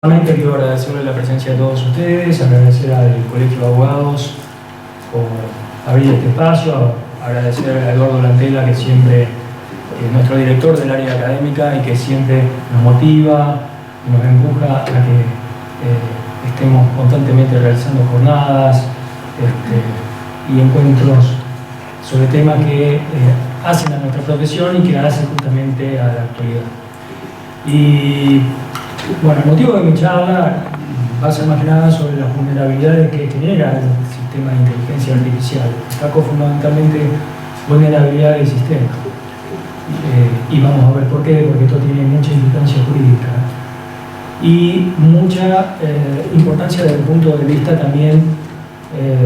Nuevamente quiero agradecerle la presencia de todos ustedes, agradecer al Colegio de Abogados por abrir este espacio, agradecer a Eduardo Lantela, que siempre es nuestro director del área académica y que siempre nos motiva, nos empuja a que estemos constantemente realizando jornadas y encuentros sobre temas que hacen a nuestra profesión y que hacen justamente a la actualidad. Y bueno, el motivo de mi charla va a ser más que nada sobre las vulnerabilidades que genera el sistema de inteligencia artificial. Destaco fundamentalmente vulnerabilidad del sistema. Y vamos a ver por qué, porque esto tiene mucha importancia jurídica y mucha importancia desde el punto de vista también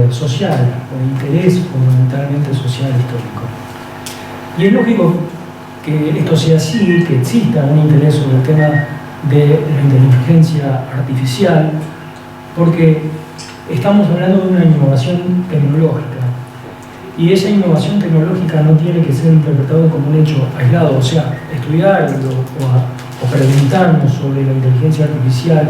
social, o interés fundamentalmente social histórico. Y es lógico que esto sea así, que exista un interés sobre el tema de la inteligencia artificial, porque estamos hablando de una innovación tecnológica y esa innovación tecnológica no tiene que ser interpretado como un hecho aislado, o sea, estudiarlo o preguntarnos sobre la inteligencia artificial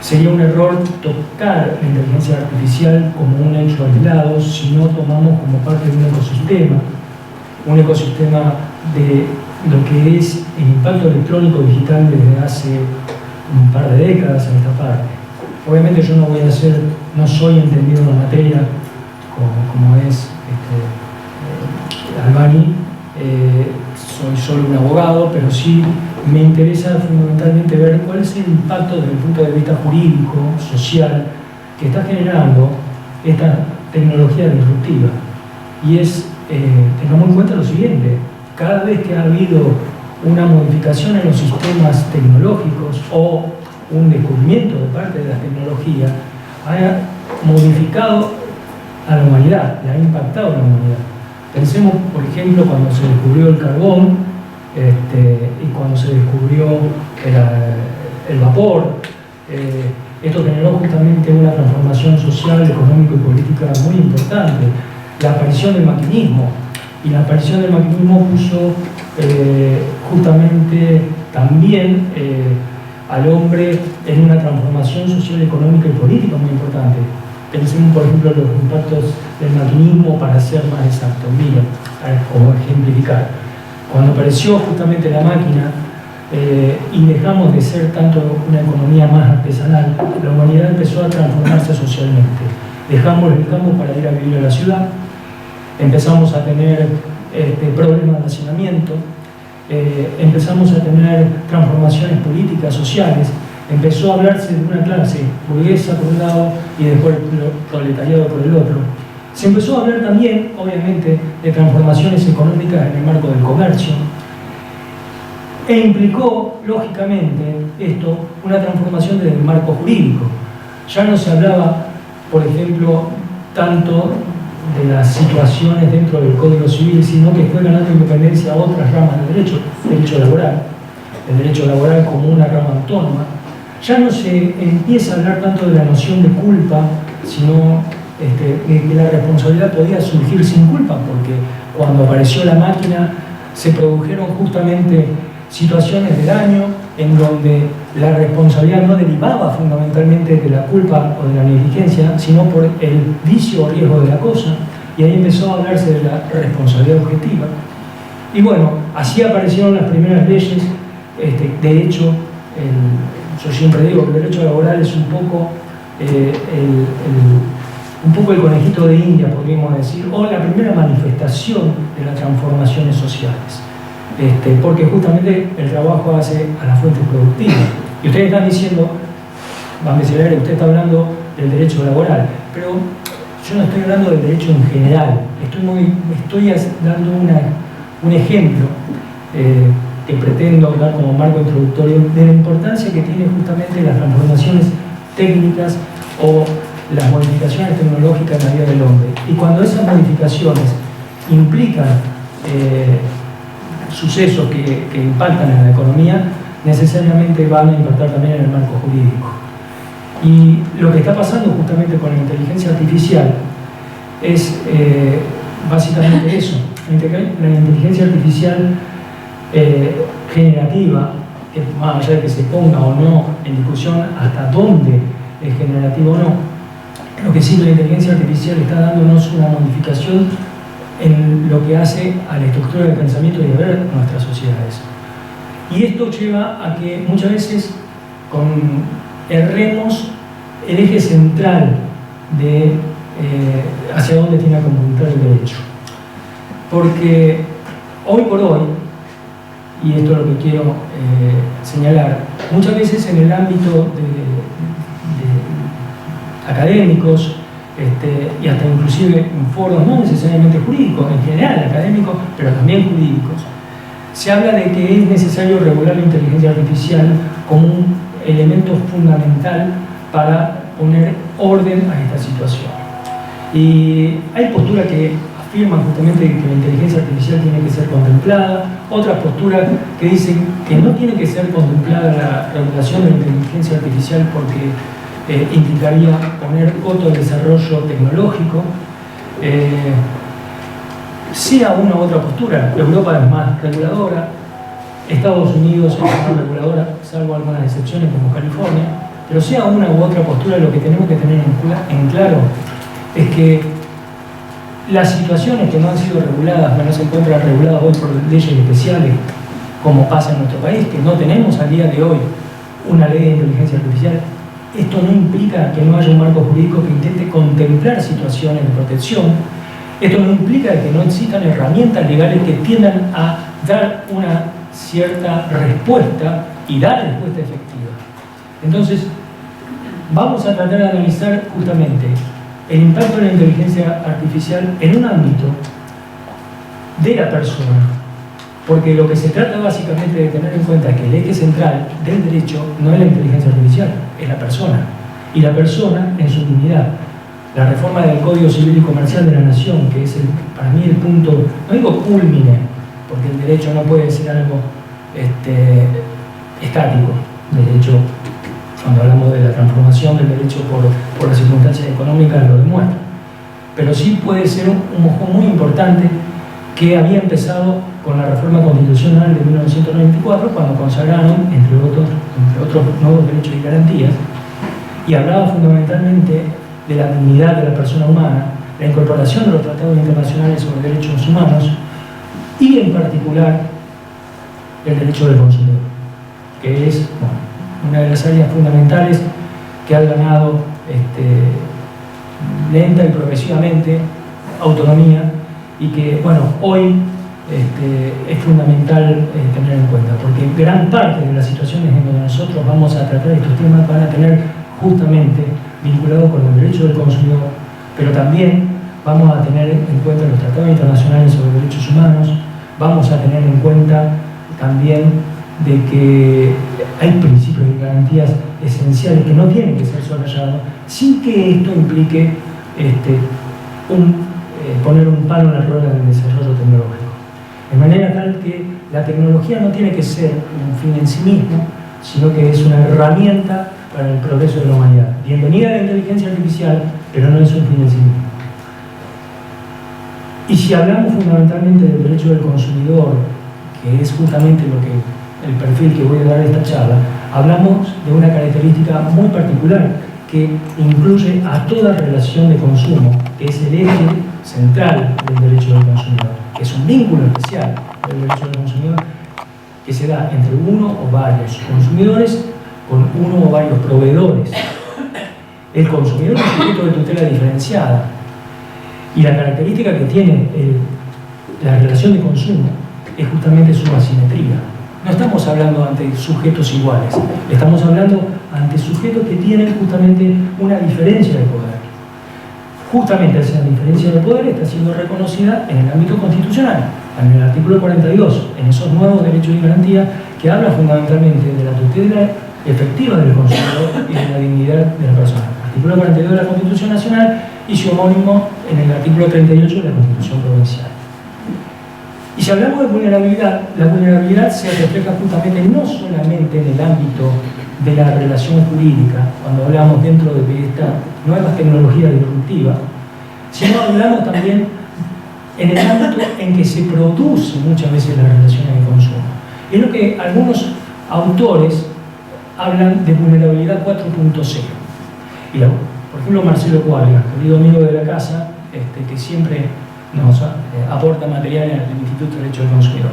sería un error tocar la inteligencia artificial como un hecho aislado si no tomamos como parte de un ecosistema de lo que es el impacto electrónico digital desde hace un par de décadas en esta parte. Obviamente yo no soy entendido en la materia como es Albani, soy solo un abogado, pero sí me interesa fundamentalmente ver cuál es el impacto desde el punto de vista jurídico, social, que está generando esta tecnología disruptiva. Y tengamos en cuenta lo siguiente: cada vez que ha habido una modificación en los sistemas tecnológicos o un descubrimiento de parte de la tecnología, ha modificado a la humanidad, le ha impactado a la humanidad. Pensemos, por ejemplo, cuando se descubrió el carbón y cuando se descubrió el vapor. Esto generó justamente una transformación social, económica y política muy importante. La aparición del maquinismo. Y la aparición del maquinismo puso justamente también al hombre en una transformación social, económica y política muy importante. Pensemos, por ejemplo, en los impactos del maquinismo, para ser más exacto. Mira, como ejemplificar. Cuando apareció justamente la máquina y dejamos de ser tanto una economía más artesanal, la humanidad empezó a transformarse socialmente. Dejamos el campo para ir a vivir a la ciudad. Empezamos a tener problemas de hacinamiento, empezamos a tener transformaciones políticas, sociales, empezó a hablarse de una clase burguesa por un lado y después el proletariado por el otro. Se empezó a hablar también, obviamente, de transformaciones económicas en el marco del comercio e implicó, lógicamente, esto, una transformación desde el marco jurídico. Ya no se hablaba, por ejemplo, tanto de las situaciones dentro del Código Civil, sino que fue ganando independencia a otras ramas del derecho laboral, el derecho laboral como una rama autónoma. Ya no se empieza a hablar tanto de la noción de culpa, sino de que la responsabilidad podía surgir sin culpa, porque cuando apareció la máquina se produjeron justamente situaciones de daño en donde la responsabilidad no derivaba fundamentalmente de la culpa o de la negligencia, sino por el vicio o riesgo de la cosa, y ahí empezó a hablarse de la responsabilidad objetiva. Y bueno, así aparecieron las primeras leyes. De hecho, yo siempre digo que el derecho laboral es un poco el conejito de India, podríamos decir, o la primera manifestación de las transformaciones sociales. Porque justamente el trabajo hace a las fuentes productivas. Y ustedes están diciendo, van a decir, usted está hablando del derecho laboral, pero yo no estoy hablando del derecho en general. Estoy dando un ejemplo que pretendo dar como marco introductorio de la importancia que tiene justamente las transformaciones técnicas o las modificaciones tecnológicas en la vida del hombre. Y cuando esas modificaciones implican sucesos que impactan en la economía, necesariamente van a impactar también en el marco jurídico. Y lo que está pasando justamente con la inteligencia artificial es básicamente eso. La inteligencia artificial generativa que más allá de que se ponga o no en discusión hasta dónde es generativo o no, lo que sí la inteligencia artificial está dándonos una modificación en lo que hace a la estructura del pensamiento y de ver nuestras sociedades. Y esto lleva a que muchas veces erremos el eje central de hacia dónde tiene que apuntar el derecho. Porque hoy por hoy, y esto es lo que quiero señalar, muchas veces en el ámbito de académicos, y hasta inclusive en foros no necesariamente jurídicos, en general académicos, pero también jurídicos, se habla de que es necesario regular la inteligencia artificial como un elemento fundamental para poner orden a esta situación. Y hay posturas que afirman justamente que la inteligencia artificial tiene que ser contemplada, otras posturas que dicen que no tiene que ser contemplada la regulación de la inteligencia artificial porque implicaría poner coto al desarrollo tecnológico. Sea una u otra postura, Europa es más reguladora, Estados Unidos es más reguladora, salvo algunas excepciones como California, pero sea una u otra postura, lo que tenemos que tener en claro es que las situaciones que no han sido reguladas, que no se encuentran reguladas hoy por leyes especiales, como pasa en nuestro país, que no tenemos al día de hoy una ley de inteligencia artificial, esto no implica que no haya un marco jurídico que intente contemplar situaciones de protección. Esto no implica que no existan herramientas legales que tiendan a dar una cierta respuesta y dar respuesta efectiva. Entonces, vamos a tratar de analizar justamente el impacto de la inteligencia artificial en un ámbito de la persona, porque lo que se trata básicamente de tener en cuenta es que el eje central del derecho no es la inteligencia artificial, es la persona, y la persona en su dignidad. La reforma del Código Civil y Comercial de la Nación, que es para mí el punto, no digo culmine, porque el derecho no puede ser algo estático. De hecho, cuando hablamos de la transformación del derecho por las circunstancias económicas lo demuestra. Pero sí puede ser un mojón muy importante que había empezado con la reforma constitucional de 1994, cuando consagraron, entre otros nuevos derechos y garantías, y hablaba fundamentalmente de la dignidad de la persona humana, la incorporación de los tratados internacionales sobre derechos humanos y en particular el derecho del consumidor, que es una de las áreas fundamentales que ha ganado lenta y progresivamente autonomía y que hoy es fundamental tener en cuenta, porque gran parte de las situaciones en donde nosotros vamos a tratar estos temas van a tener justamente vinculado con el derecho del consumidor, pero también vamos a tener en cuenta los tratados internacionales sobre derechos humanos, vamos a tener en cuenta también de que hay principios y garantías esenciales que no tienen que ser soslayados sin que esto implique poner un palo en la rueda del desarrollo tecnológico. De manera tal que la tecnología no tiene que ser un fin en sí mismo, sino que es una herramienta para el progreso de la humanidad. Bienvenida a la inteligencia artificial, pero no es un fin en sí mismo. Y si hablamos fundamentalmente del derecho del consumidor, que es justamente el perfil que voy a dar a esta charla, hablamos de una característica muy particular que incluye a toda relación de consumo, que es el eje central del derecho del consumidor, que es un vínculo especial del derecho del consumidor que se da entre uno o varios consumidores con uno o varios proveedores. El consumidor es un sujeto de tutela diferenciada y la característica que tiene la relación de consumo es justamente su asimetría. No estamos hablando ante sujetos iguales, estamos hablando ante sujetos que tienen justamente una diferencia de poder. Justamente esa diferencia de poder está siendo reconocida en el ámbito constitucional, en el artículo 42, en esos nuevos derechos y garantías que habla fundamentalmente de la tutela efectiva del consumidor y de la dignidad de la persona. Artículo 42 de la Constitución Nacional y su homónimo en el artículo 38 de la Constitución Provincial. Y si hablamos de vulnerabilidad, la vulnerabilidad se refleja justamente no solamente en el ámbito de la relación jurídica, cuando hablamos dentro de esta nueva tecnología disruptiva, sino hablamos también en el ámbito en que se produce muchas veces las relaciones de consumo. Es lo que algunos autores hablan de vulnerabilidad 4.0. Y por ejemplo, Marcelo Cuadra, querido amigo de la casa, que siempre nos aporta material en el Instituto de Derecho del Consumidor.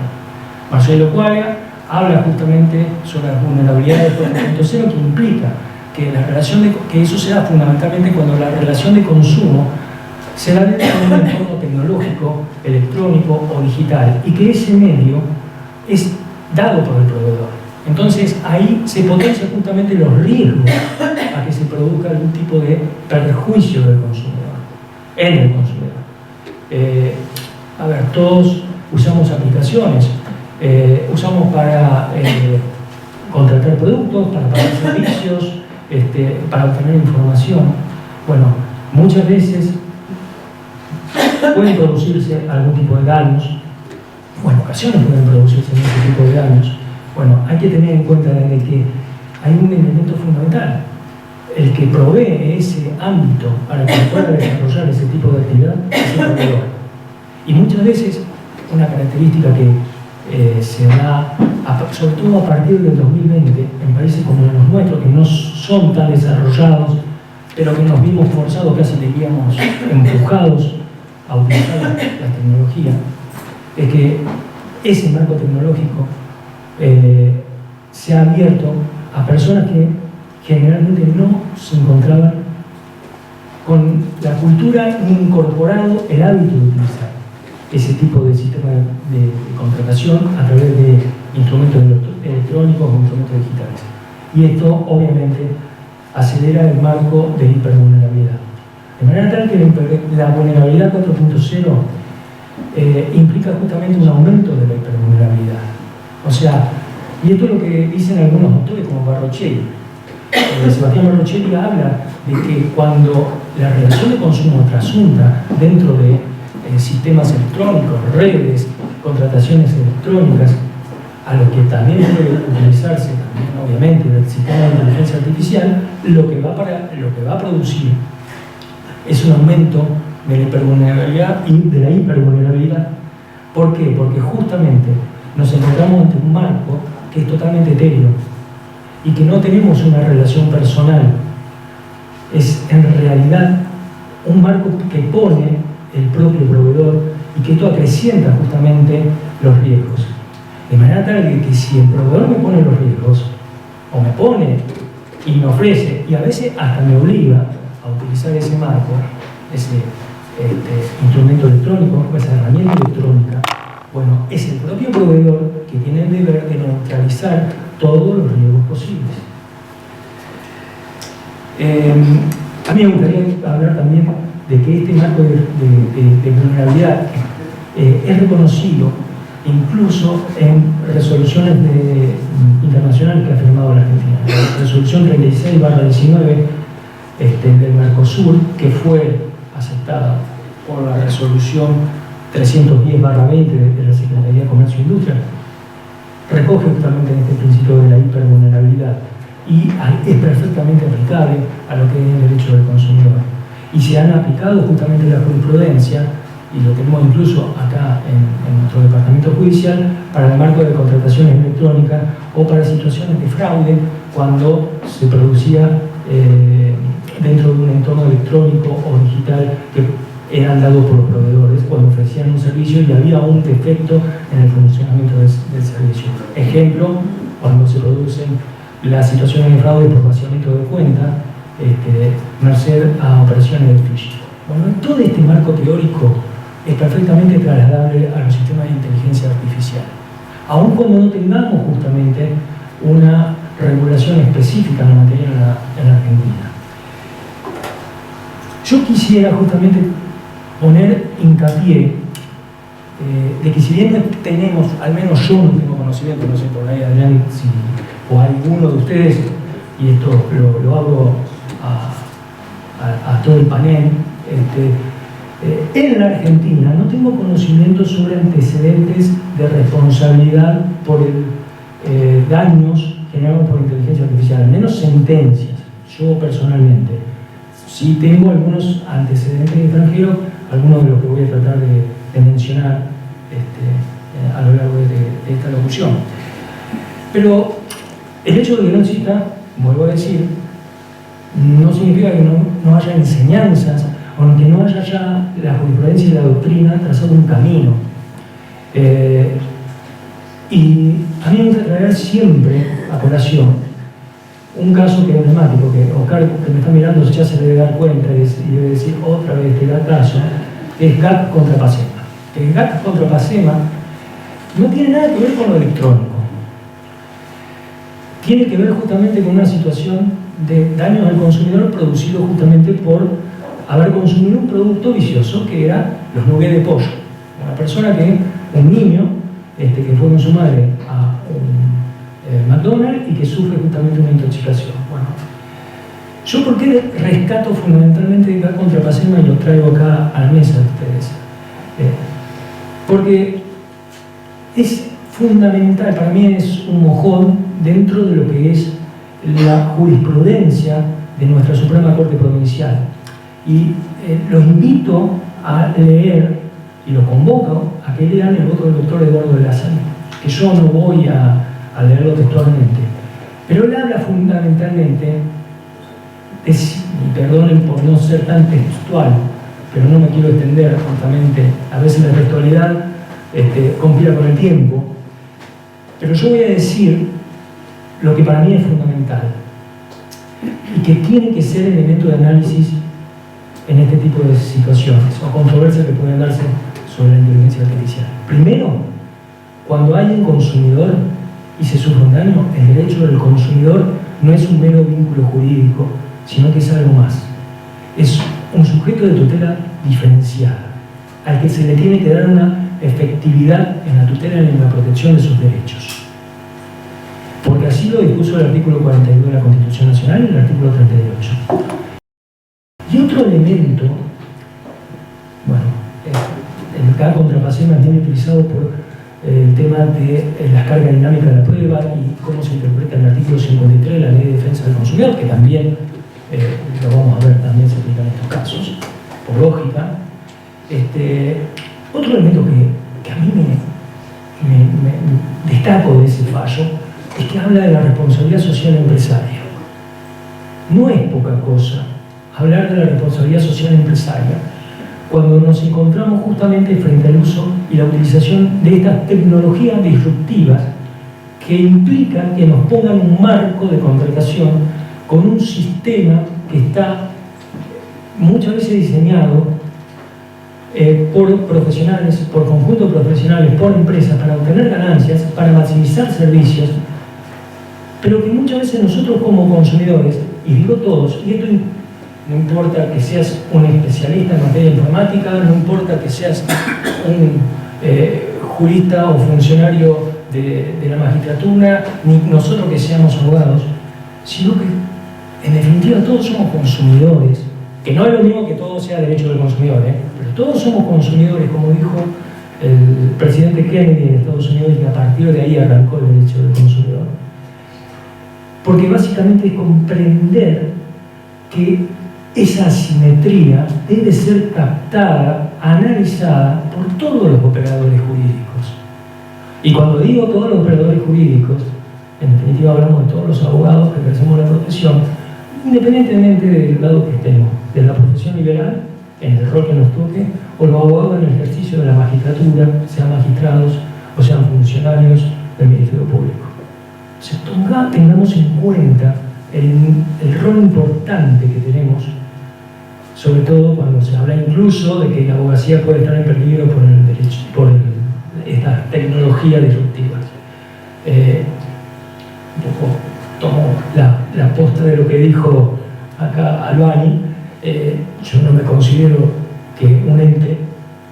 Marcelo Cuadra habla justamente sobre las vulnerabilidades 4.0, que implica que que eso se da fundamentalmente cuando la relación de consumo se da dentro de un entorno tecnológico, electrónico o digital, y que ese medio es dado por el proveedor. Entonces ahí se potencian justamente los riesgos a que se produzca algún tipo de perjuicio del consumidor, en el consumidor. Todos usamos aplicaciones, usamos para contratar productos, para pagar servicios, para obtener información. Bueno, muchas veces pueden producirse algún tipo de daños, o en ocasiones pueden producirse ese tipo de daños. Bueno, hay que tener en cuenta de que hay un elemento fundamental. El que provee ese ámbito para que pueda desarrollar ese tipo de actividad es el proveedor. Y muchas veces una característica que se da, sobre todo a partir del 2020, en países como los nuestros, que no son tan desarrollados, pero que nos vimos forzados, casi diríamos empujados a utilizar la tecnología, es que ese marco tecnológico se ha abierto a personas que generalmente no se encontraban con la cultura ni incorporado el hábito de utilizar ese tipo de sistema de contratación a través de instrumentos electrónicos o instrumentos digitales. Y esto obviamente acelera el marco de hipervulnerabilidad. De manera tal que la vulnerabilidad 4.0 implica justamente un aumento de la hipervulnerabilidad. O sea, y esto es lo que dicen algunos autores como Barrochelli. Sebastián Barrochelli habla de que cuando la relación de consumo trasunta dentro de sistemas electrónicos, redes, contrataciones electrónicas, a lo que también puede utilizarse, también, obviamente, el sistema de inteligencia artificial, lo que va a producir es un aumento de la hipervulnerabilidad y de la hipervulnerabilidad. ¿Por qué? Porque justamente nos encontramos ante un marco que es totalmente etéreo y que no tenemos una relación personal. Es en realidad un marco que pone el propio proveedor y que esto acrecienta justamente los riesgos. De manera tal que si el proveedor me pone los riesgos, o me pone y me ofrece, y a veces hasta me obliga a utilizar ese marco, ese instrumento electrónico, esa herramienta electrónica, bueno, es el propio proveedor que tiene el deber de neutralizar todos los riesgos posibles. A mí me gustaría hablar también de que este marco de vulnerabilidad es reconocido incluso en resoluciones internacionales que ha firmado la Argentina. La resolución 36/19 del Mercosur, que fue aceptada por la resolución 310/20 de la Secretaría de Comercio e Industria, recoge justamente este principio de la hipervulnerabilidad y es perfectamente aplicable a lo que es el derecho del consumidor. Y se han aplicado justamente la jurisprudencia, y lo tenemos incluso acá en nuestro departamento judicial, para el marco de contrataciones electrónicas o para situaciones de fraude cuando se producía dentro de un entorno electrónico o digital que eran dados por los proveedores cuando ofrecían un servicio y había un defecto en el funcionamiento del servicio. Ejemplo, cuando se producen las situaciones de fraude por vaciamiento de cuenta, merced a operaciones de phishing. Bueno, todo este marco teórico es perfectamente trasladable a los sistemas de inteligencia artificial, aun cuando no tengamos justamente una regulación específica en la materia en la Argentina. Yo quisiera justamente poner hincapié de que si bien no tenemos, al menos yo no tengo conocimiento, no sé por ahí Adrián o alguno de ustedes, y esto lo hago a todo el panel, en la Argentina no tengo conocimiento sobre antecedentes de responsabilidad por daños generados por inteligencia artificial, al menos sentencias, yo personalmente. Sí tengo algunos antecedentes extranjeros, algunos de los que voy a tratar de mencionar a lo largo de esta locución. Pero El hecho de que no exista, vuelvo a decir, no significa que no haya enseñanzas, o que no haya ya la jurisprudencia y la doctrina trazando un camino. Y a mí me gusta traer siempre a colación un caso que es emblemático, que Oscar, que me está mirando, ya se debe dar cuenta y debe decir otra vez que da caso, es GAC contra Pacema. El GAC contra Pacema no tiene nada que ver con lo electrónico. Tiene que ver justamente con una situación de daños al consumidor producido justamente por haber consumido un producto vicioso que era los nuggets de pollo. Una persona un niño, que fue con su madre a un McDonald's y que sufre justamente una intoxicación. Bueno, ¿yo por qué rescato fundamentalmente de GAC contra Pacema y lo traigo acá a la mesa de ustedes? Porque es fundamental, para mí es un mojón dentro de lo que es la jurisprudencia de nuestra Suprema Corte Provincial. Y los invito a leer y los convoco a que lean el voto del doctor Eduardo de la Salle, que yo no voy a leerlo textualmente, pero él habla fundamentalmente, y perdonen por no ser tan textual, pero no me quiero extender justamente, a veces la textualidad conspira con el tiempo, pero yo voy a decir lo que para mí es fundamental y que tiene que ser elemento de análisis en este tipo de situaciones o controversias que pueden darse sobre la inteligencia artificial. Primero, cuando hay un consumidor y se sufre un daño, el derecho del consumidor no es un mero vínculo jurídico, sino que es algo más. Es un sujeto de tutela diferenciada, al que se le tiene que dar una efectividad en la tutela y en la protección de sus derechos. Porque así lo dispuso el artículo 42 de la Constitución Nacional y el artículo 38. Y otro elemento, bueno, el GAC contra Pacema es muy utilizado por el tema de la carga dinámica de la prueba y cómo se interpreta el artículo 53 de la Ley de Defensa del Consumidor, que también, lo vamos a ver, también se aplica en estos casos, por lógica. Otro elemento que a mí me destaco de ese fallo es que habla de la responsabilidad social empresaria. No es poca cosa hablar de la responsabilidad social empresaria cuando nos encontramos justamente frente al uso y la utilización de estas tecnologías disruptivas que implican que nos pongan un marco de contratación con un sistema que está muchas veces diseñado por profesionales, por conjuntos profesionales, por empresas, para obtener ganancias, para maximizar servicios, pero que muchas veces nosotros como consumidores, y digo todos, y esto no importa que seas un especialista en materia informática, no importa que seas un jurista o funcionario de la magistratura, ni nosotros que seamos abogados, sino que en definitiva todos somos consumidores, que no es lo mismo que todo sea derecho del consumidor, pero todos somos consumidores, como dijo el presidente Kennedy en Estados Unidos, y que a partir de ahí arrancó el derecho del consumidor. Porque básicamente es comprender que esa asimetría debe ser captada, analizada por todos los operadores jurídicos. Y cuando digo todos los operadores jurídicos, en definitiva hablamos de todos los abogados que ejercemos la profesión, independientemente del lado que estemos, de la profesión liberal, en el rol que nos toque, o los abogados en el ejercicio de la magistratura, sean magistrados o sean funcionarios del Ministerio Público. O sea, tengamos en cuenta el rol importante que tenemos, sobre todo cuando se habla incluso de que la abogacía puede estar en peligro por estas tecnologías disruptivas. Un poco tomo la posta de lo que dijo acá Albani. Yo no me considero que un ente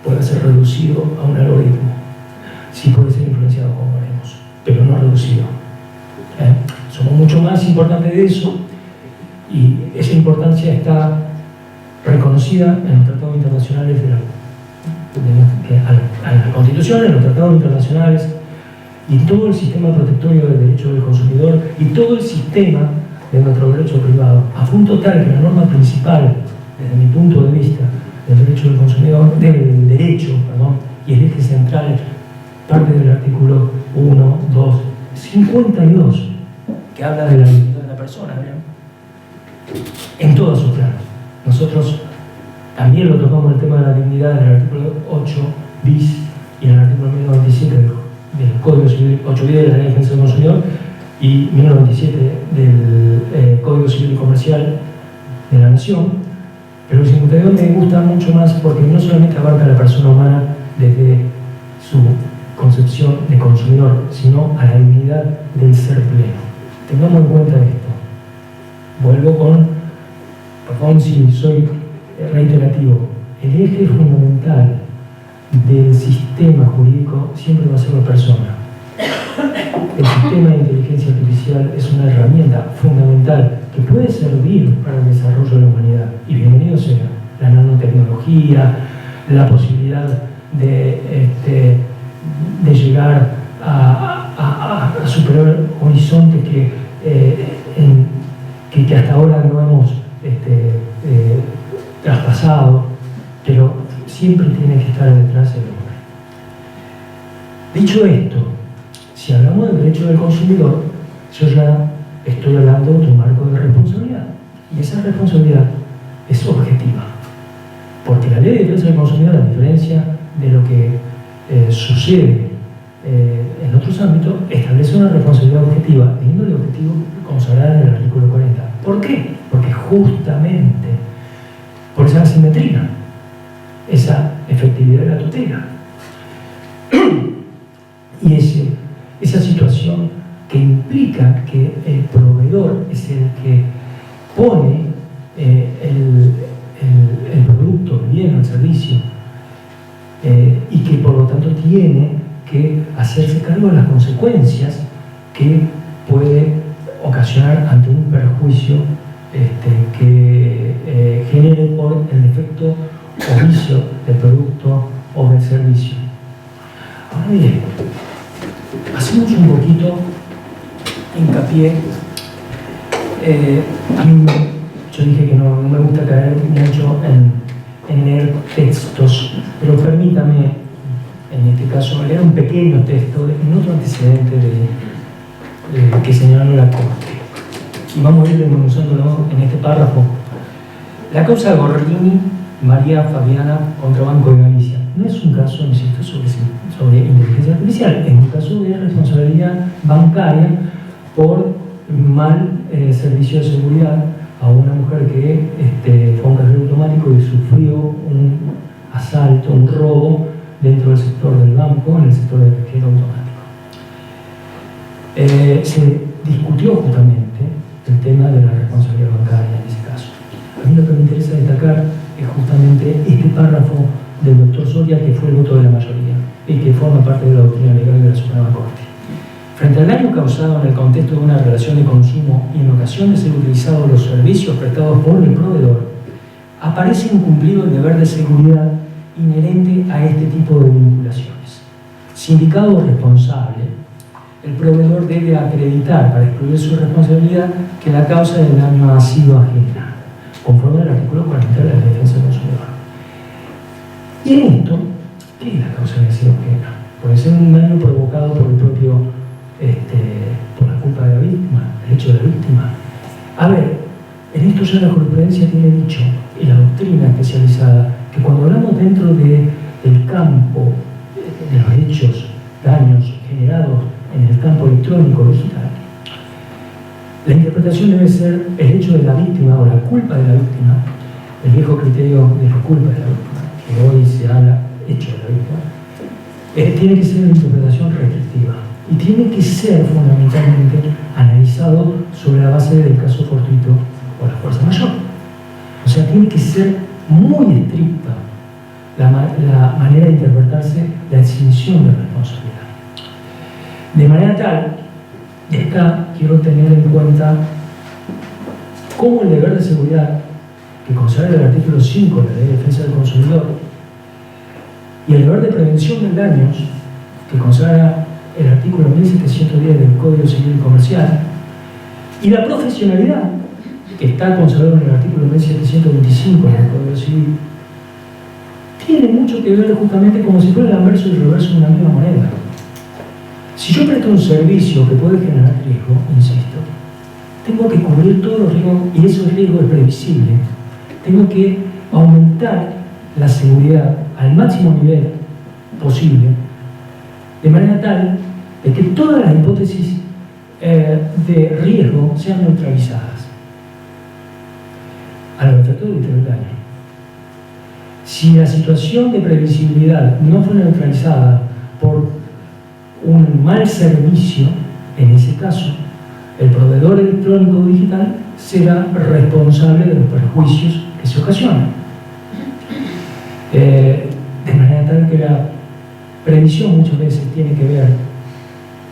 pueda ser reducido a un algoritmo. Sí puede ser influenciado, como veremos, pero no reducido. Somos mucho más importantes de eso, y esa importancia está reconocida en los tratados internacionales a la Constitución, en los tratados internacionales, y todo el sistema protectorio del derecho del consumidor y todo el sistema de nuestro derecho privado, a punto tal que la norma principal, desde mi punto de vista, del derecho del consumidor, del derecho, y el eje central, parte del artículo 1, 2, 52 que habla de la dignidad de la persona, ¿verdad? En todos sus planos. Nosotros también lo tocamos el tema de la dignidad en el artículo 8 bis y en el artículo 1097 del Código Civil, 8 bis de la Ley de Defensa del Consumidor y 1097 del Código Civil y Comercial de la Nación, pero el 52 me gusta mucho más porque no solamente abarca a la persona humana desde su concepción de consumidor, sino a la dignidad del ser pleno. Tengamos en cuenta esto. Vuelvo con, perdón si soy reiterativo, el eje fundamental del sistema jurídico siempre va a ser la persona. El sistema de inteligencia artificial es una herramienta fundamental que puede servir para el desarrollo de la humanidad. Y bienvenido sea la nanotecnología, la posibilidad de llegar a superar horizontes que hasta ahora no hemos traspasado, pero siempre tiene que estar detrás del hombre. Dicho esto, si hablamos del derecho del consumidor, yo ya estoy hablando de un marco de responsabilidad. Y esa responsabilidad es objetiva. Porque la ley de defensa del consumidor, a diferencia de lo que sucede en otros ámbitos, establece una responsabilidad objetiva, teniendo el objetivo consagrado en el artículo 40. ¿Por qué? Porque justamente por esa asimetría, esa efectividad de la tutela y esa situación que implica que el proveedor es el que pone el producto, el bien o el servicio, y que por lo tanto tiene que hacerse cargo de las consecuencias que puede ocasionar ante un perjuicio que genere por el defecto o vicio del producto o del servicio. Ahora bien, hacemos un poquito hincapié. A mí yo dije que no me gusta caer mucho en leer textos, pero permítame en este caso leer un pequeño texto en otro antecedente que señaló la Corte. Y vamos a ir desmenuzándolo en este párrafo. La causa de Gorlini, María Fabiana contra Banco de Galicia, no es un caso, insisto, sobre inteligencia artificial, es un caso de responsabilidad bancaria por mal servicio de seguridad a una mujer que fue a un cajero automático y sufrió un asalto, un robo dentro del sector del banco, en el sector del cajero automático. Se discutió justamente el tema de la responsabilidad bancaria en ese caso. A mí lo que me interesa destacar es justamente este párrafo del doctor Soria, que fue el voto de la mayoría y que forma parte de la doctrina legal de la Suprema Corte. Frente al daño causado en el contexto de una relación de consumo y en ocasión de ser utilizados los servicios prestados por el proveedor, aparece incumplido el deber de seguridad inherente a este tipo de vinculaciones. Sindicado responsable, el proveedor debe acreditar para excluir su responsabilidad que la causa del daño ha sido ajena, conforme al artículo 40 de la Ley de Defensa del Consumidor. Y en esto, ¿qué es la causa de sido ajena? Puede ser un daño provocado por el propio, por la culpa de la víctima, el hecho de la víctima. A ver, en esto ya la jurisprudencia tiene dicho, y la doctrina especializada, que cuando hablamos dentro del campo de los hechos, daños generados en el campo electrónico digital, la interpretación debe ser el hecho de la víctima o la culpa de la víctima, el viejo criterio de la culpa de la víctima, que hoy se habla hecho de la víctima, tiene que ser una interpretación restrictiva y tiene que ser fundamentalmente analizado sobre la base del caso fortuito o la fuerza mayor. O sea, tiene que ser muy estricta la manera de interpretarse la extinción de responsabilidad. De manera tal, de acá quiero tener en cuenta cómo el deber de seguridad que consagra el artículo 5 de la Ley de Defensa del Consumidor y el deber de prevención de daños que consagra el artículo 1710 del Código Civil y Comercial y la profesionalidad que está consagrado en el artículo 1725 del Código Civil tiene mucho que ver justamente como si fuera el anverso y el reverso de una misma moneda. Si yo presto un servicio que puede generar riesgo, insisto, tengo que cubrir todos los riesgos, y esos riesgos es previsible. Tengo que aumentar la seguridad al máximo nivel posible, de manera tal de que todas las hipótesis de riesgo sean neutralizadas a los efectos de evitar el daño. Si la situación de previsibilidad no fue neutralizada por un mal servicio, en ese caso, el proveedor electrónico digital será responsable de los perjuicios que se ocasionan. De manera tal que la previsión muchas veces tiene que ver,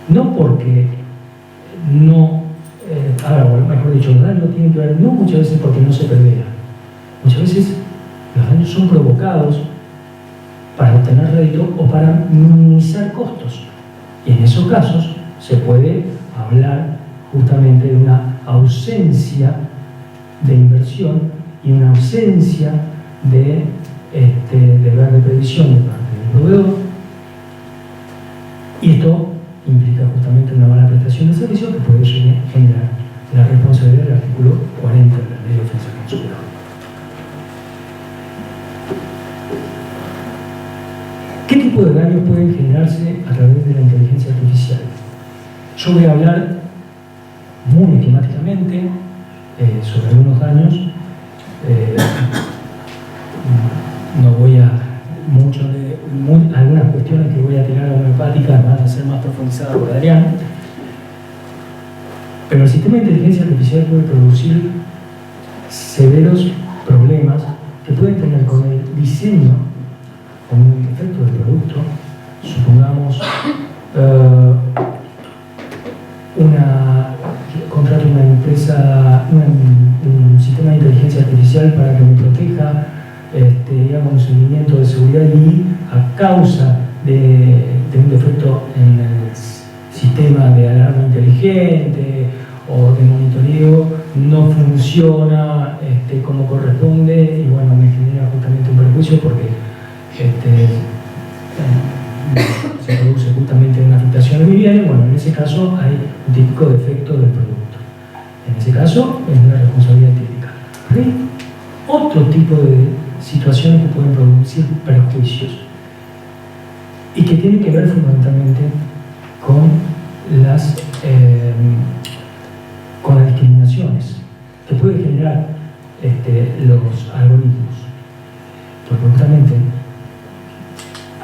no porque no, mejor dicho, los daños tienen que ver no muchas veces porque no se prevea. Muchas veces los daños son provocados para obtener rédito o para minimizar costos. Y en esos casos se puede hablar justamente de una ausencia de inversión y una ausencia de deber de previsión de parte del proveedor, y esto implica justamente una mala prestación de servicio que puede generar la responsabilidad del artículo 40 de la Ley de Defensa del Consumidor. ¿Qué tipo de daños pueden generarse a través de la inteligencia artificial? Yo voy a hablar muy esquemáticamente sobre algunos daños. No voy a algunas cuestiones que voy a tirar homeopáticas van a ser más profundizadas por Adrián, pero el sistema de inteligencia artificial puede producir severos problemas que pueden tener con el diseño, con un defecto del producto. Supongamos contrato una empresa, un sistema de inteligencia artificial para que me proteja, y haga un seguimiento de seguridad, y a causa de un defecto en el sistema de alarma inteligente o de monitoreo no funciona como corresponde, y bueno, me genera justamente un perjuicio porque se produce justamente una afectación a mi bien. Bueno, en ese caso hay un típico defecto del producto. En ese caso es una responsabilidad típica. Hay otro tipo de situaciones que pueden producir perjuicios y que tienen que ver fundamentalmente con las discriminaciones que pueden generar los algoritmos. Porque justamente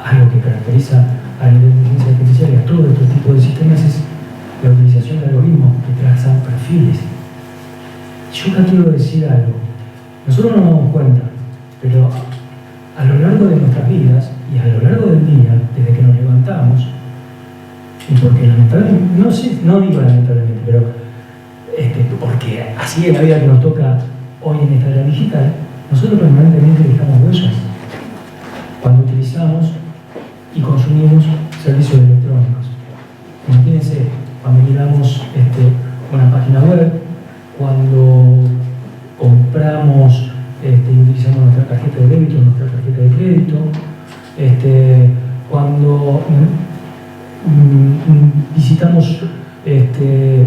algo que caracteriza a la inteligencia artificial y a todo este tipo de sistemas es la utilización de algoritmos que trazan perfiles. Yo acá quiero decir algo. Nosotros no nos damos cuenta, pero a lo largo de nuestras vidas y a lo largo del día, desde que nos levantamos, y porque lamentablemente, no digo lamentablemente, pero porque así es la vida que nos toca hoy en esta era digital, nosotros permanentemente dejamos huellas cuando utilizamos y consumimos servicios electrónicos. Imagínense, cuando miramos una página web, cuando compramos y utilizamos nuestra tarjeta de débito, nuestra tarjeta de crédito, cuando visitamos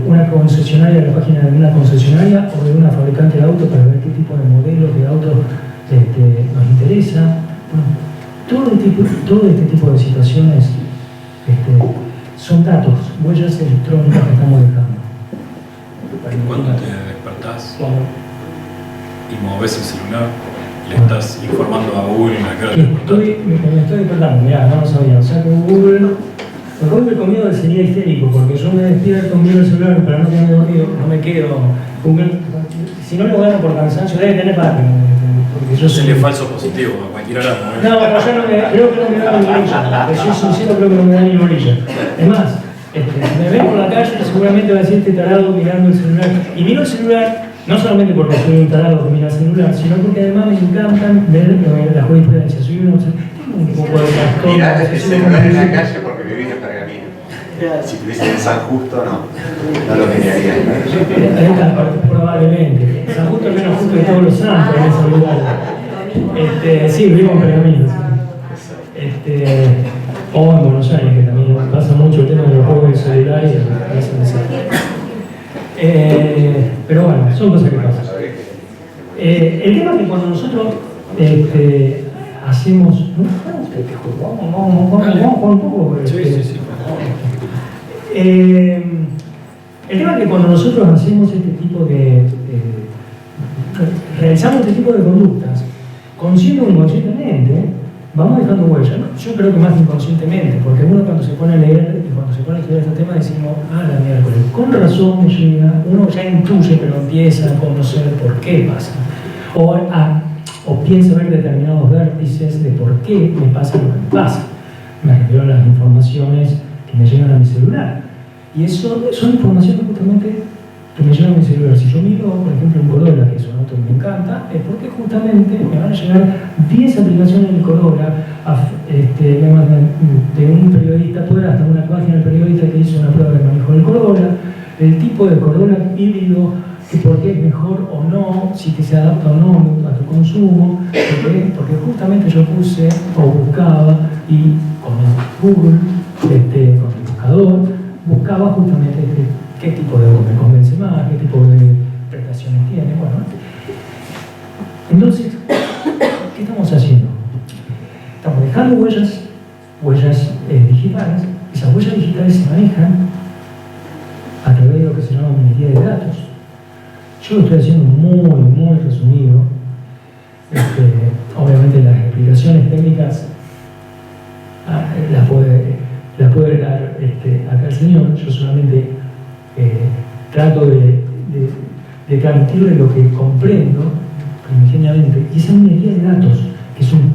una concesionaria, la página de una concesionaria o de una fabricante de autos para ver qué tipo de modelos de autos nos interesa. Bueno, todo este tipo de situaciones son datos, huellas electrónicas que estamos dejando. Cuando te despertás y moves el celular, le estás informando a Google en la cara. Me estoy despertando, mirá, no lo sabía. O sea que Google conmigo sería histérico, porque yo me despierto, miro el celular para no quedarme dormido, no me quedo. Google, si no lo gano por cansancio, debe tener para porque yo sería falso positivo a cualquier hora. No, pero yo creo que no me da ni bolilla. Si soy sincero, creo que no me da ni bolilla. Es más, me ven por la calle y seguramente va a decir este tarado mirando el celular. Y miro el celular no solamente porque soy un tarado que mira el celular, sino porque además me encantan ver la jurisprudencia. Soy un poco de trastorno. Mirá el celular en la calle porque vivís en Pergamino. Si estuviese en San Justo, no lo miraría. Probablemente. San Justo es menos justo de todos los santos en ese lugar. Sí, vivo en Pergamino. O en Buenos Aires, que también pasa mucho el tema de los juegos de celular y Pero bueno, son cosas que pasan. El tema es que cuando nosotros hacemos... Vamos con un poco... El tema es que cuando nosotros hacemos este tipo de... realizamos este tipo de conductas, consciente o inconscientemente, vamos dejando huella, ¿no? Yo creo que más inconscientemente, porque uno cuando se pone a leer y cuando se pone a estudiar este tema decimos, la miércoles, con razón me llega, uno ya intuye, pero empieza a conocer por qué pasa, o piensa ver determinados vértices de por qué me pasa lo que me pasa. Me refiero a las informaciones que me llegan a mi celular. Y eso son informaciones justamente que me llegan a mi celular. Si yo miro, por ejemplo, un Corolla, que es un auto que me encanta, es porque justamente me van a llegar 10 aplicaciones del Corolla de un periodista, puede hasta una página del periodista que hizo una prueba de manejo del Corolla, el tipo de Corolla híbrido, que por qué es mejor o no, si que se adapta o no a tu consumo, porque justamente yo puse o buscaba y con el Google, con el buscador, buscaba justamente qué tipo de auto me convence más, qué tipo de prestaciones tiene, bueno. Entonces, ¿qué estamos haciendo? Estamos dejando huellas digitales. Esas huellas digitales se manejan a través de lo que se llama minería de datos. Yo lo estoy haciendo muy resumido. Obviamente las explicaciones técnicas las puede dar acá el señor. Yo solamente trato de transmitirle lo que comprendo primigeniamente. Y esa minería de datos, que es un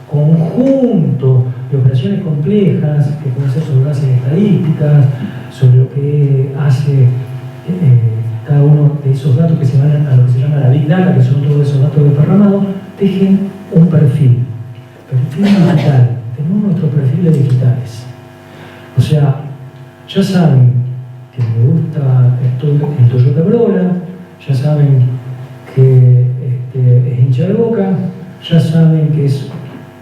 conjunto de operaciones complejas que pueden ser sobre bases estadísticas, sobre lo que hace cada uno de esos datos que se van a lo que se llama la Big Data, que son todos esos datos desparramados, tejen un perfil digital. Tenemos nuestros perfiles digitales. O sea, ya saben que me gusta el Toyota Corolla, ya saben que es hincha de Boca, ya saben que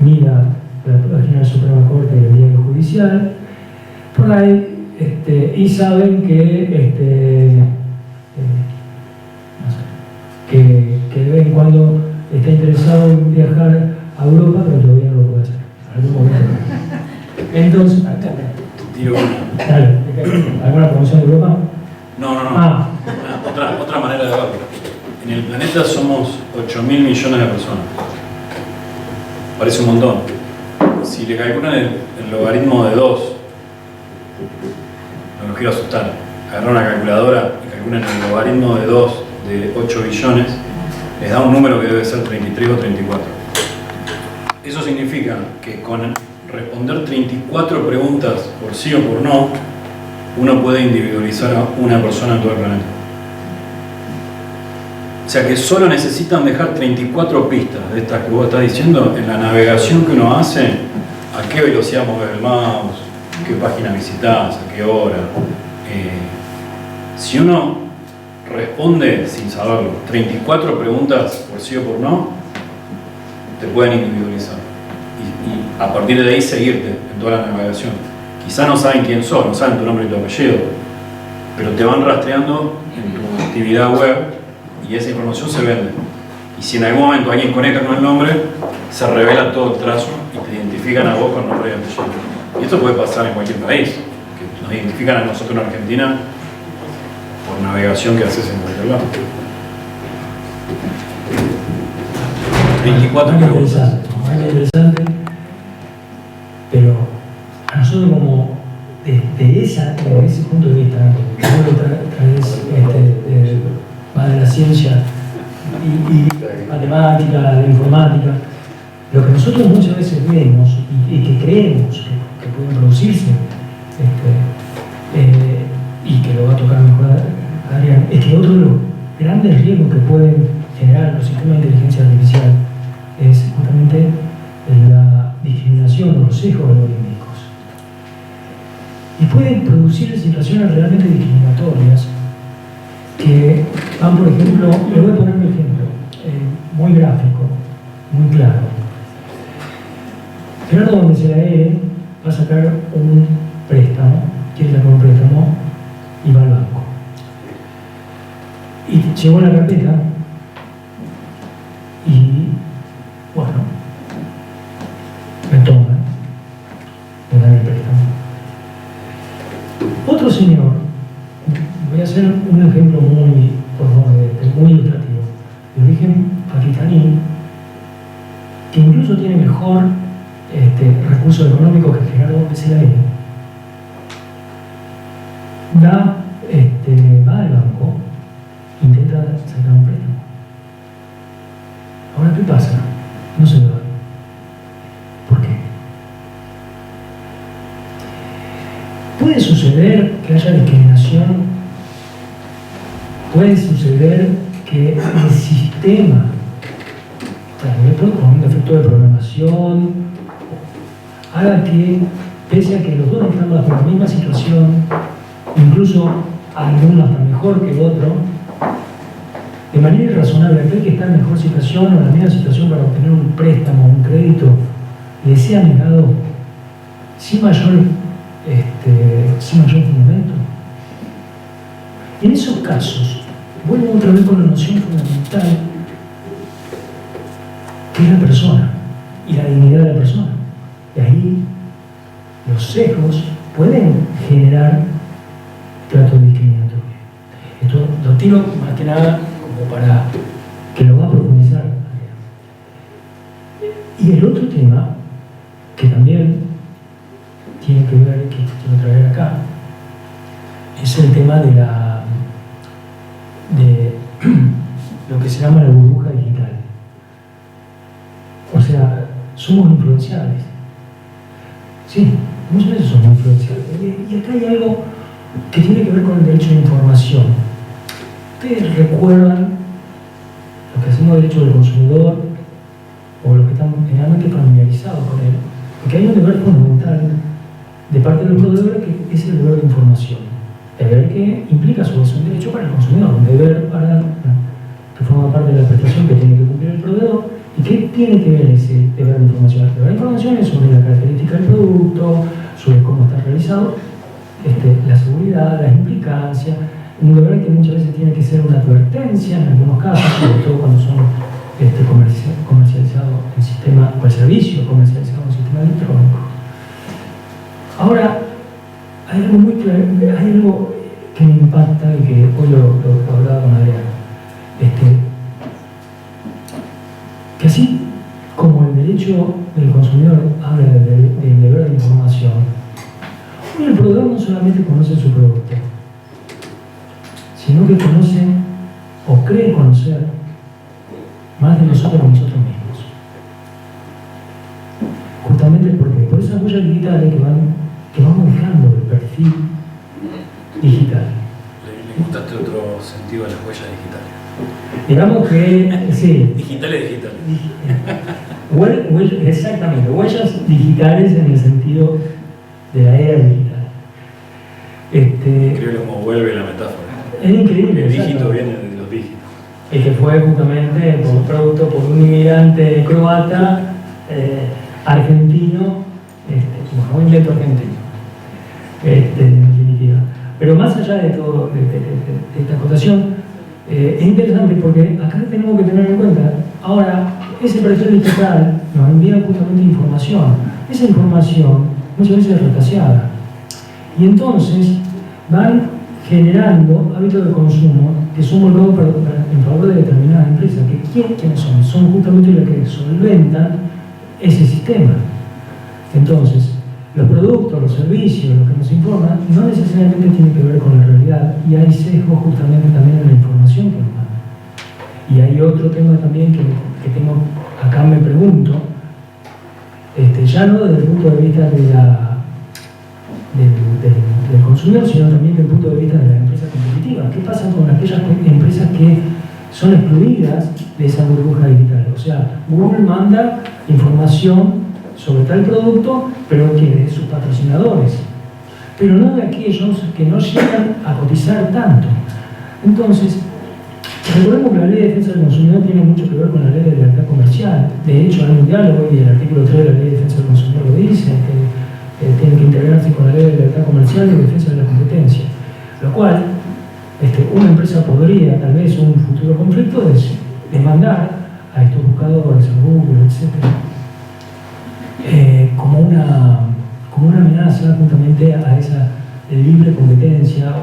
mira la página del Suprema Corte y el diario judicial, por ahí, y saben que de vez en cuando está interesado en viajar a Europa, pero todavía no lo puede hacer. En algún momento. Entonces, dale, ¿alguna promoción de Europa? No. Otra manera de verlo. En el planeta somos 8.000 millones de personas. Parece un montón. Si le calculan el logaritmo de 2, no los quiero asustar. Agarran una calculadora y calculan el logaritmo de 2 de 8 billones, les da un número que debe ser 33 o 34. Eso significa que con responder 34 preguntas por sí o por no, uno puede individualizar a una persona en todo el planeta. O sea que solo necesitan dejar 34 pistas de estas que vos estás diciendo en la navegación que uno hace, a qué velocidad mover el mouse, qué página visitás, a qué hora. Si uno responde sin saberlo 34 preguntas por sí o por no, te pueden individualizar y a partir de ahí seguirte en toda la navegación. Quizá no saben quién sos, no saben tu nombre y tu apellido, pero te van rastreando en tu actividad web y esa información se vende. Y si en algún momento alguien conecta con el nombre, se revela todo el trazo y te identifican a vos con nombre y apellido. Y esto puede pasar en cualquier país, que nos identifican a nosotros en Argentina por navegación que haces en cualquier lado. 24 preguntas. Muy interesante, pero a nosotros como desde ese punto de vista, más de la ciencia y matemática, de informática, lo que nosotros muchas veces vemos y que creemos que pueden producirse y que lo va a tocar mejor Adrián, es que otro de los grandes riesgos que pueden generar los sistemas de inteligencia artificial es justamente la discriminación o los sesgos algorítmicos. Y pueden producir situaciones realmente discriminatorias que van, por ejemplo, le voy a poner un ejemplo muy gráfico, muy claro. Gerardo donde se la va a sacar un préstamo, quiere sacar un préstamo y va al banco. Y llegó la carpeta y, bueno, me toman, me dan el préstamo. Otro señor, voy a hacer un ejemplo muy, por favor, muy ilustrativo, de origen pakistaní, que incluso tiene mejor recursos económicos que Gerardo Becerra, va al banco, intenta sacar un préstamo. Ahora, ¿qué pasa? No se lo da. ¿Por qué? Puede suceder que haya discriminación, puede suceder que el sistema, con un defecto de programación, haga que, pese a que los dos están bajo la misma situación, incluso algunos hasta mejor que el otro, de manera irrazonable, aquel que está en mejor situación o en la misma situación para obtener un préstamo o un crédito, le sea negado sin mayor fundamento. En esos casos, vuelvo otra vez con la noción fundamental, que es la persona y la dignidad de la persona. Y ahí los sesgos pueden generar trato discriminatorio. Esto lo tiro más que nada como para que lo va a profundizar. Y el otro tema, que también tiene que ver, que quiero traer acá, es el tema de lo que se llama la burbuja digital. O sea, somos influenciables. Sí, muchas veces somos influenciables. Y acá hay algo que tiene que ver con el derecho de información. Ustedes recuerdan lo que hacemos derecho del consumidor, o los que están generalmente familiarizados con él, porque hay un deber fundamental de parte de los proveedores que es el deber de información. Deber que implica su un derecho para el consumidor, un deber que forma parte de la prestación que tiene que cumplir el proveedor. ¿Y qué tiene que ver ese deber de información? El deber de información es sobre la característica del producto, sobre cómo está realizado, la seguridad, las implicancias, un deber que muchas veces tiene que ser una advertencia en algunos casos, sobre todo cuando son comercializados en sistema, o el servicio comercializado en sistema electrónico. Ahora, hay algo muy claro, hay algo que me impacta y que hoy lo hablaba con Adrián. Que así como el derecho del consumidor habla del deber de información, hoy el proveedor no solamente conoce su producto, sino que conoce o cree conocer más de nosotros mismos. Justamente porque por esas huellas digitales que van manejando el perfil digital. Le gustaste otro sentido a las huellas digitales. Digamos que, sí. Digitales. Exactamente, huellas digitales en el sentido de la era digital. Creo como vuelve la metáfora. Es increíble. El dígito viene de los dígitos. El que fue justamente producto por un inmigrante croata, argentino, un invento argentino, en definitiva. Pero más allá de todo, de esta acotación, es interesante porque acá tenemos que tener en cuenta, ahora, ese perfil digital nos envía justamente información. Esa información muchas veces es retaseada. Y entonces van generando hábitos de consumo que son volcados en favor de determinadas empresas. ¿Quiénes son? Son justamente las que solventan ese sistema. Entonces, los productos, los servicios, lo que nos informan, no necesariamente tienen que ver con la realidad, y hay sesgo justamente también en la información que nos mandan. Y hay otro tema también que tengo, acá me pregunto, ya no desde el punto de vista del consumidor, sino también desde el punto de vista de las empresas competitivas. ¿Qué pasa con aquellas empresas que son excluidas de esa burbuja digital? O sea, Google manda información sobre tal producto, pero que de sus patrocinadores, pero no de aquellos que no llegan a cotizar tanto. Entonces, recordemos que la Ley de Defensa del Consumidor tiene mucho que ver con la Ley de Libertad Comercial. De hecho, hay un diálogo y el artículo 3 de la Ley de Defensa del Consumidor lo dice, que tiene que integrarse con la Ley de Libertad Comercial y Defensa de la Competencia, lo cual una empresa podría, tal vez en un futuro conflicto, demandar a estos buscadores, a Google, etc., como una amenaza justamente a esa libre competencia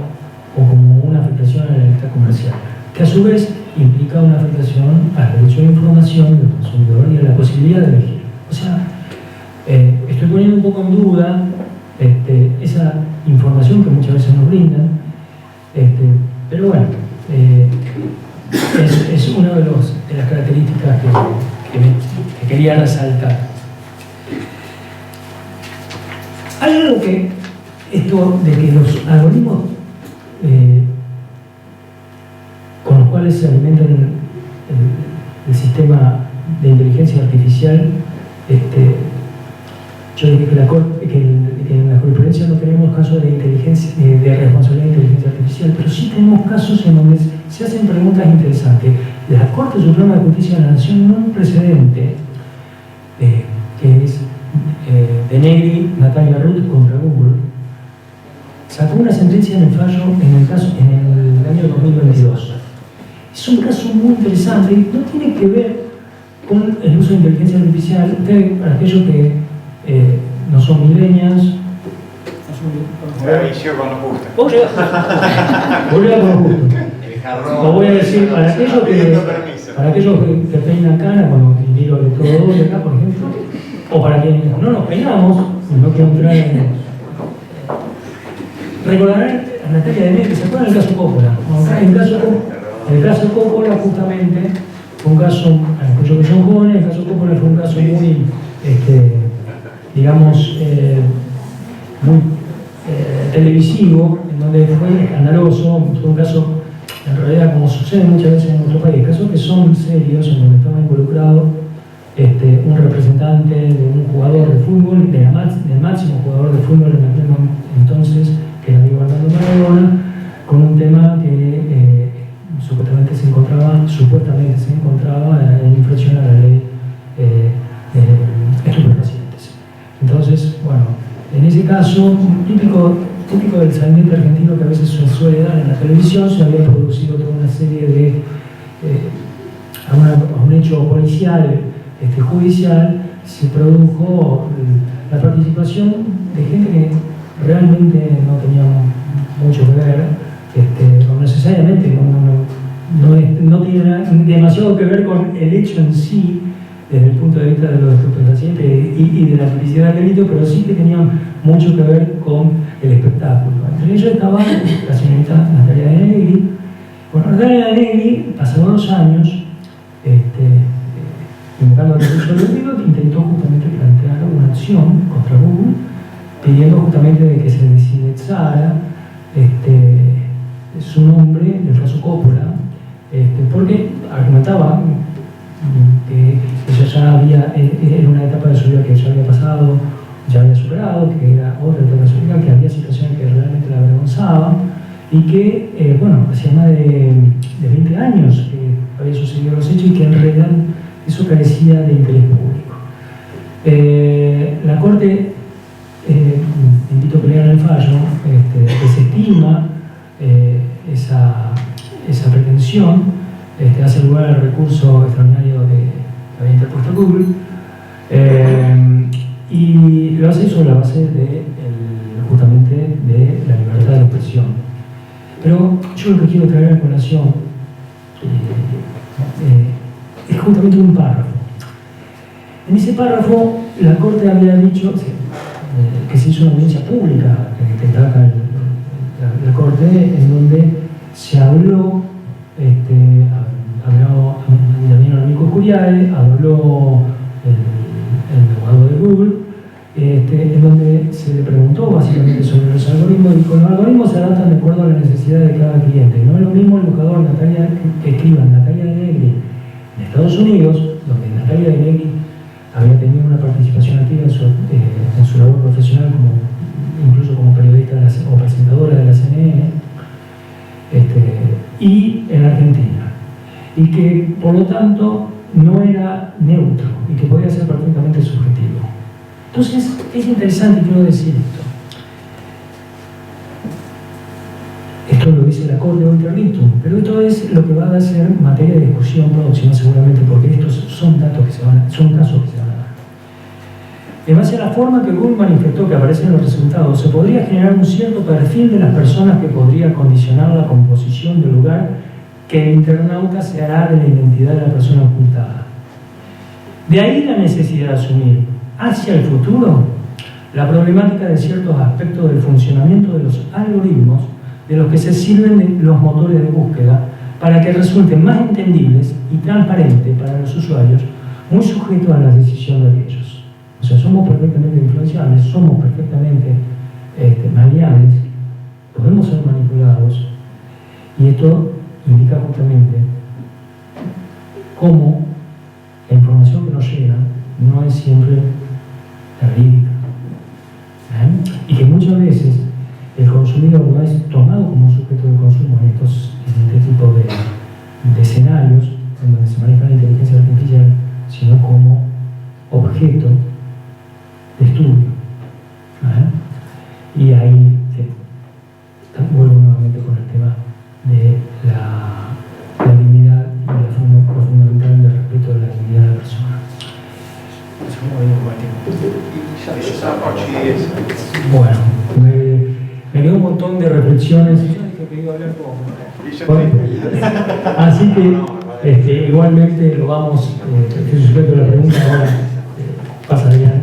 o como una afectación a la libertad comercial, que a su vez implica una afectación al derecho a la información del consumidor y a la posibilidad de elegir. O sea, estoy poniendo un poco en duda esa información que muchas veces nos brindan, pero bueno, es una de las características que quería resaltar. Hay algo que, esto de que los algoritmos con los cuales se alimenta el sistema de inteligencia artificial, yo diría que en la jurisprudencia no tenemos casos de responsabilidad de inteligencia artificial, pero sí tenemos casos en donde se hacen preguntas interesantes. La Corte Suprema de Justicia de la Nación, en un precedente que es de Negri, Natalia Ruth contra Google, sacó una sentencia en el fallo en el año 2022. Es un caso muy interesante, no tiene que ver con el uso de inteligencia artificial. Ustedes, para aquellos que no son millennials, yo con los gustos. Vos llegás con los gustos. Lo voy a decir, para aquellos que peinan cana, cuando miro de todo de acá, por ejemplo, o para quienes no nos peinamos, no quiero entrar en... Recordarán a Natalia de Negri, ¿se acuerdan del caso Coppola? El caso Coppola justamente fue un caso, aquellos que son jóvenes, el caso Coppola fue un caso muy, digamos, muy televisivo, en donde fue escandaloso, fue un caso, en realidad, como sucede muchas veces en nuestro país, casos que son serios, en donde estaba involucrado un representante de un jugador de fútbol, del máximo jugador de fútbol en aquel entonces, que era Diego Armando Maradona, con un tema que supuestamente se encontraba en infracción a la ley estupefacientes. Entonces, bueno, en ese caso, típico del sainete argentino que a veces se suele dar en la televisión, se había producido toda una serie de a un hecho policial, judicial, se produjo la participación de gente que realmente no tenía mucho que ver, no necesariamente, no tiene demasiado que ver con el hecho en sí, desde el punto de vista de los estupefacientes y de la tipicidad del delito, pero sí que tenían mucho que ver con el espectáculo. Entre ellos estaba la señorita Natalia de Negri. Bueno, Natalia de Negri, pasados 2 años, invocando el derecho al olvido, intentó justamente plantear una acción contra Google, pidiendo justamente de que se desindexara su nombre del caso Coppola, porque argumentaba que eso ya era una etapa de su vida que ya había pasado, ya había superado, que era otra etapa de su vida, que había situaciones que realmente la avergonzaban y que, bueno, hacía más de 20 años que había sucedido los hechos y que en realidad eso carecía de interés público. La Corte, invito a que lean el fallo, desestima esa pretensión, hace lugar al recurso extraordinario que había interpuesto Google, y lo hace sobre la base justamente de la libertad de expresión. Pero yo lo que quiero traer a colación es justamente un párrafo. En ese párrafo la Corte había dicho que se hizo una audiencia pública que trata la Corte, en donde se habló, también Amico Curiae, habló el abogado de Google, en donde se le preguntó básicamente sobre los algoritmos, y con los algoritmos se adaptan de acuerdo a la necesidad de cada cliente. No es lo mismo el buscador que escriba Natalia de Negri en Estados Unidos, donde Natalia de Negri había tenido una participación activa en su labor profesional, incluso como periodista o presentadora de la CNN, y en Argentina. Y que, por lo tanto, no era neutro y que podía ser perfectamente subjetivo. Entonces, es interesante, quiero decir esto. Esto lo dice la acorde o interditum, pero esto es lo que va a ser materia de discusión próxima seguramente, porque estos son casos que se van a dar. En base a la forma que Gull manifestó que aparece en los resultados, se podría generar un cierto perfil de las personas que podría condicionar la composición del lugar que el internauta se hará de la identidad de la persona ocultada. De ahí la necesidad de asumir hacia el futuro la problemática de ciertos aspectos del funcionamiento de los algoritmos de los que se sirven los motores de búsqueda para que resulten más entendibles y transparentes para los usuarios, muy sujetos a la decisión de aquellos. O sea, somos perfectamente influenciables, somos perfectamente maleables, podemos ser manipulados, y esto indica justamente cómo la información que nos llega no es siempre verídica. Y que muchas veces el consumidor no es tomado como sujeto de consumo en este tipo de escenarios en donde se maneja la inteligencia artificial, sino como objeto de estudio. Y ahí vuelvo nuevamente con el tema de la dignidad y lo fundamental del respeto de la dignidad de la persona. Bueno, me quedó un montón de reflexiones. Yo dije que iba a hablar poco. Así que igualmente lo vamos, estoy sujeto a la pregunta ahora, pasaría.